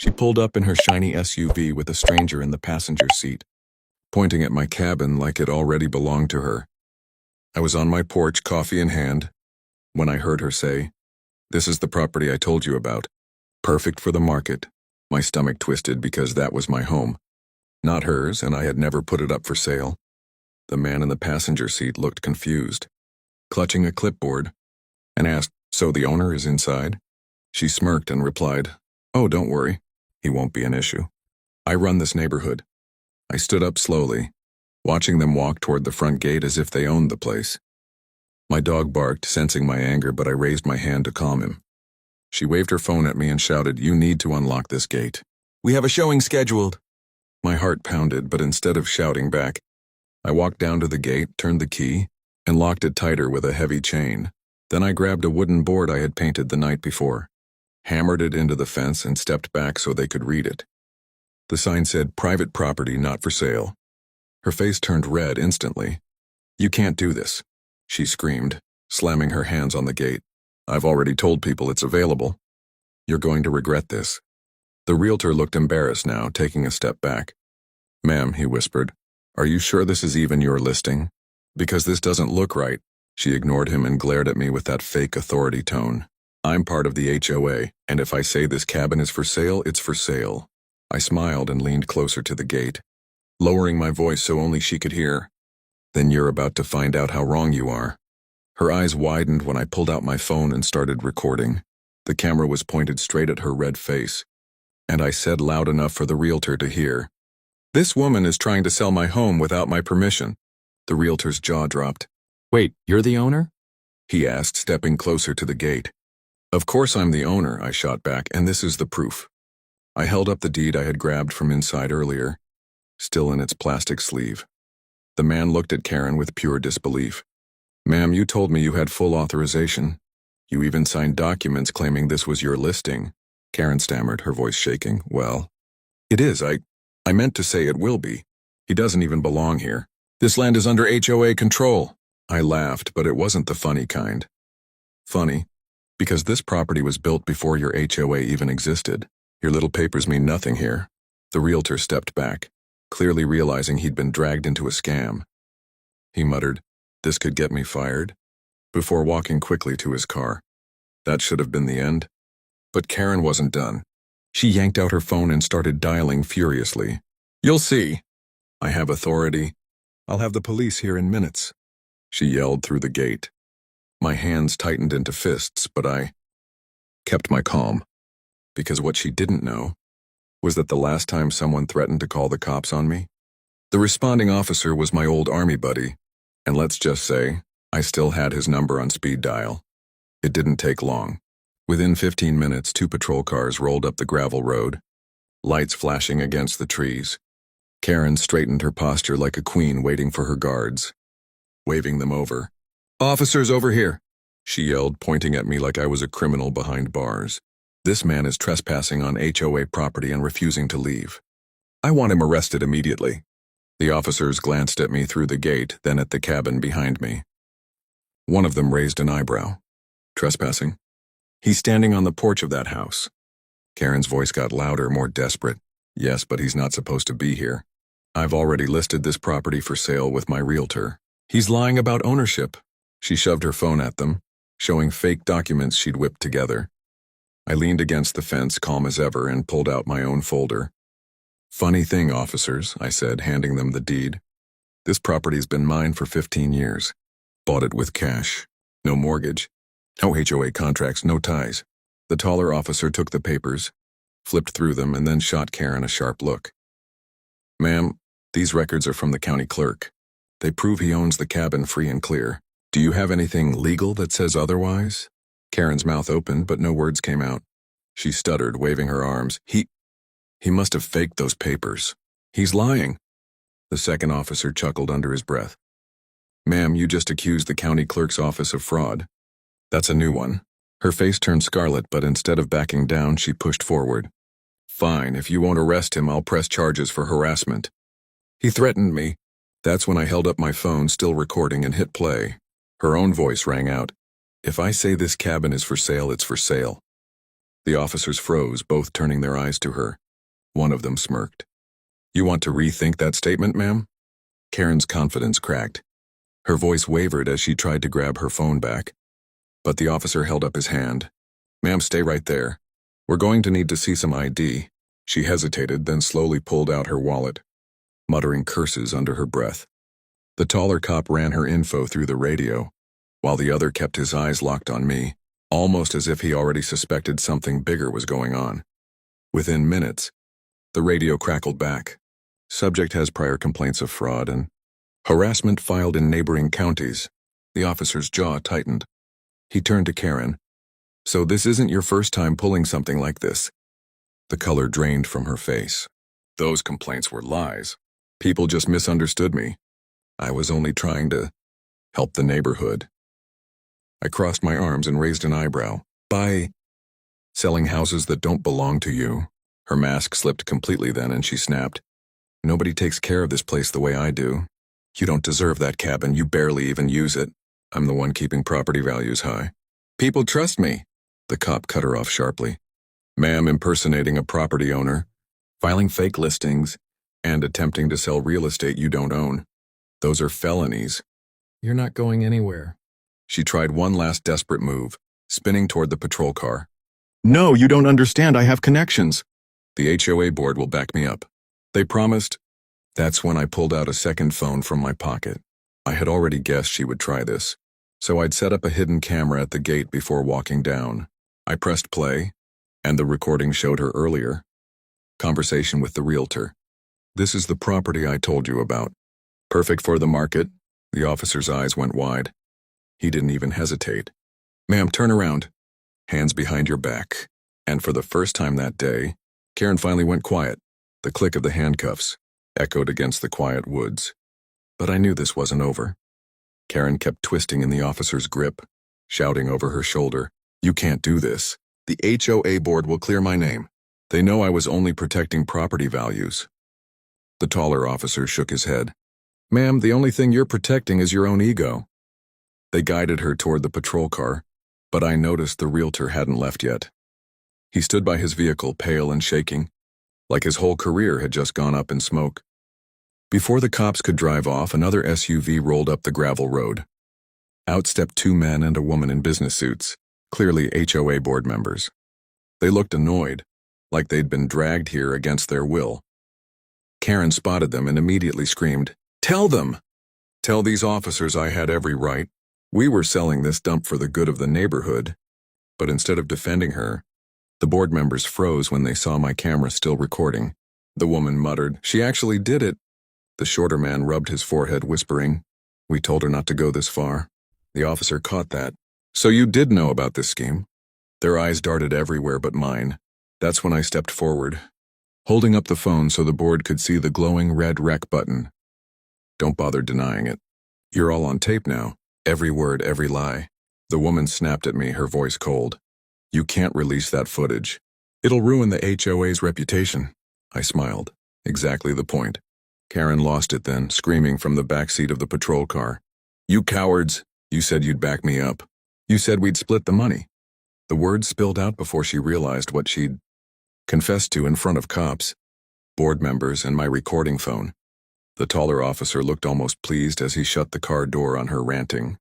She pulled up in her shiny SUV with a stranger in the passenger seat, pointing at my cabin like it already belonged to her. I was on my porch, coffee in hand, when I heard her say, "This is the property I told you about. Perfect for the market." My stomach twisted because that was my home, not hers, and I had never put it up for sale. The man in the passenger seat looked confused, clutching a clipboard, and asked, "So the owner is inside?" She smirked and replied, "Oh, don't worry. He won't be an issue. I run this neighborhood." I stood up slowly, watching them walk toward the front gate as if they owned the place. My dog barked, sensing my anger, but I raised my hand to calm him. She waved her phone at me and shouted, "You need to unlock this gate. We have a showing scheduled." My heart pounded, but instead of shouting back, I walked down to the gate, turned the key, and locked it tighter with a heavy chain. Then I grabbed a wooden board I had painted the night before, hammered it into the fence, and stepped back so they could read it. The sign said, "Private property not for sale." Her face turned red instantly. "You can't do this," she screamed, slamming her hands on the gate. "I've already told people it's available. You're going to regret this." The realtor looked embarrassed now, taking a step back. "Ma'am," he whispered, "are you sure this is even your listing? Because this doesn't look right." She ignored him and glared at me with that fake authority tone. "I'm part of the HOA, and if I say this cabin is for sale, it's for sale." I smiled and leaned closer to the gate, lowering my voice so only she could hear. "Then you're about to find out how wrong you are." Her eyes widened when I pulled out my phone and started recording. The camera was pointed straight at her red face, and I said loud enough for the realtor to hear, "This woman is trying to sell my home without my permission." The realtor's jaw dropped. "Wait, you're the owner?" he asked, stepping closer to the gate. "Of course I'm the owner," I shot back, "and this is the proof." I held up the deed I had grabbed from inside earlier, still in its plastic sleeve. The man looked at Karen with pure disbelief. "Ma'am, you told me you had full authorization. You even signed documents claiming this was your listing." Karen stammered, her voice shaking. "Well, it is. I meant to say it will be. He doesn't even belong here. This land is under HOA control." I laughed, but it wasn't the funny kind. Funny, because this property was built before your HOA even existed. Your little papers mean nothing here. The realtor stepped back, clearly realizing he'd been dragged into a scam. He muttered, "This could get me fired," before walking quickly to his car. That should have been the end. But Karen wasn't done. She yanked out her phone and started dialing furiously. "You'll see. I have authority. I'll have the police here in minutes," she yelled through the gate. My hands tightened into fists, but I kept my calm, because what she didn't know was that the last time someone threatened to call the cops on me, the responding officer was my old army buddy, and let's just say, I still had his number on speed dial. It didn't take long. Within 15 minutes, 2 patrol cars rolled up the gravel road, lights flashing against the trees. Karen straightened her posture like a queen waiting for her guards, waving them over. "Officers over here," she yelled, pointing at me like I was a criminal behind bars. "This man is trespassing on HOA property and refusing to leave. I want him arrested immediately." The officers glanced at me through the gate, then at the cabin behind me. One of them raised an eyebrow. "Trespassing? He's standing on the porch of that house." Karen's voice got louder, more desperate. "Yes, but he's not supposed to be here. I've already listed this property for sale with my realtor. He's lying about ownership." She shoved her phone at them, showing fake documents she'd whipped together. I leaned against the fence, calm as ever, and pulled out my own folder. "Funny thing, officers," I said, handing them the deed. "This property's been mine for 15 years. Bought it with cash. No mortgage. No HOA contracts, no ties." The taller officer took the papers, flipped through them, and then shot Karen a sharp look. "Ma'am, these records are from the county clerk. They prove he owns the cabin free and clear. Do you have anything legal that says otherwise?" Karen's mouth opened, but no words came out. She stuttered, waving her arms. He must have faked those papers. He's lying." The second officer chuckled under his breath. "Ma'am, you just accused the county clerk's office of fraud. That's a new one." Her face turned scarlet, but instead of backing down, she pushed forward. "Fine, if you won't arrest him, I'll press charges for harassment. He threatened me." That's when I held up my phone, still recording, and hit play. Her own voice rang out. "If I say this cabin is for sale, it's for sale. The officers froze, both turning their eyes to her. One of them smirked. You want to rethink that statement, ma'am? Karen's confidence cracked. Her voice wavered as she tried to grab her phone back. But the officer held up his hand. Ma'am, stay right there. We're going to need to see some ID. She hesitated, then slowly pulled out her wallet, muttering curses under her breath. The taller cop ran her info through the radio, while the other kept his eyes locked on me, almost as if he already suspected something bigger was going on. Within minutes, the radio crackled back. Subject has prior complaints of fraud and harassment filed in neighboring counties. The officer's jaw tightened. He turned to Karen. So this isn't your first time pulling something like this? The color drained from her face. Those complaints were lies. People just misunderstood me. I was only trying to help the neighborhood. I crossed my arms and raised an eyebrow. By selling houses that don't belong to you. Her mask slipped completely then and she snapped. Nobody takes care of this place the way I do. You don't deserve that cabin, you barely even use it. I'm the one keeping property values high. People trust me. The cop cut her off sharply. Ma'am, impersonating a property owner, filing fake listings, and attempting to sell real estate you don't own. Those are felonies. You're not going anywhere. She tried one last desperate move, spinning toward the patrol car. No, you don't understand, I have connections. The HOA board will back me up. They promised. That's when I pulled out a second phone from my pocket. I had already guessed she would try this, so I'd set up a hidden camera at the gate before walking down. I pressed play, and the recording showed her earlier. Conversation with the realtor. This is the property I told you about. Perfect for the market. The officer's eyes went wide. He didn't even hesitate. Ma'am, turn around. Hands behind your back. And for the first time that day, Karen finally went quiet. The click of the handcuffs echoed against the quiet woods. But I knew this wasn't over. Karen kept twisting in the officer's grip, shouting over her shoulder, You can't do this. The HOA board will clear my name. They know I was only protecting property values. The taller officer shook his head. Ma'am, the only thing you're protecting is your own ego. They guided her toward the patrol car, but I noticed the realtor hadn't left yet. He stood by his vehicle, pale and shaking, like his whole career had just gone up in smoke. Before the cops could drive off, another SUV rolled up the gravel road. Out stepped two men and a woman in business suits, clearly HOA board members. They looked annoyed, like they'd been dragged here against their will. Karen spotted them and immediately screamed, Tell them! Tell these officers I had every right. We were selling this dump for the good of the neighborhood. But instead of defending her, the board members froze when they saw my camera still recording. The woman muttered, She actually did it. The shorter man rubbed his forehead, whispering, We told her not to go this far. The officer caught that. So you did know about this scheme? Their eyes darted everywhere but mine. That's when I stepped forward, holding up the phone so the board could see the glowing red rec button. Don't bother denying it. You're all on tape now. Every word, every lie. The woman snapped at me, her voice cold. You can't release that footage. It'll ruin the HOA's reputation. I smiled. Exactly the point. Karen lost it then, screaming from the back seat of the patrol car. You cowards! You said you'd back me up. You said we'd split the money. The words spilled out before she realized what she'd confessed to in front of cops, board members, and my recording phone. The taller officer looked almost pleased as he shut the car door on her ranting.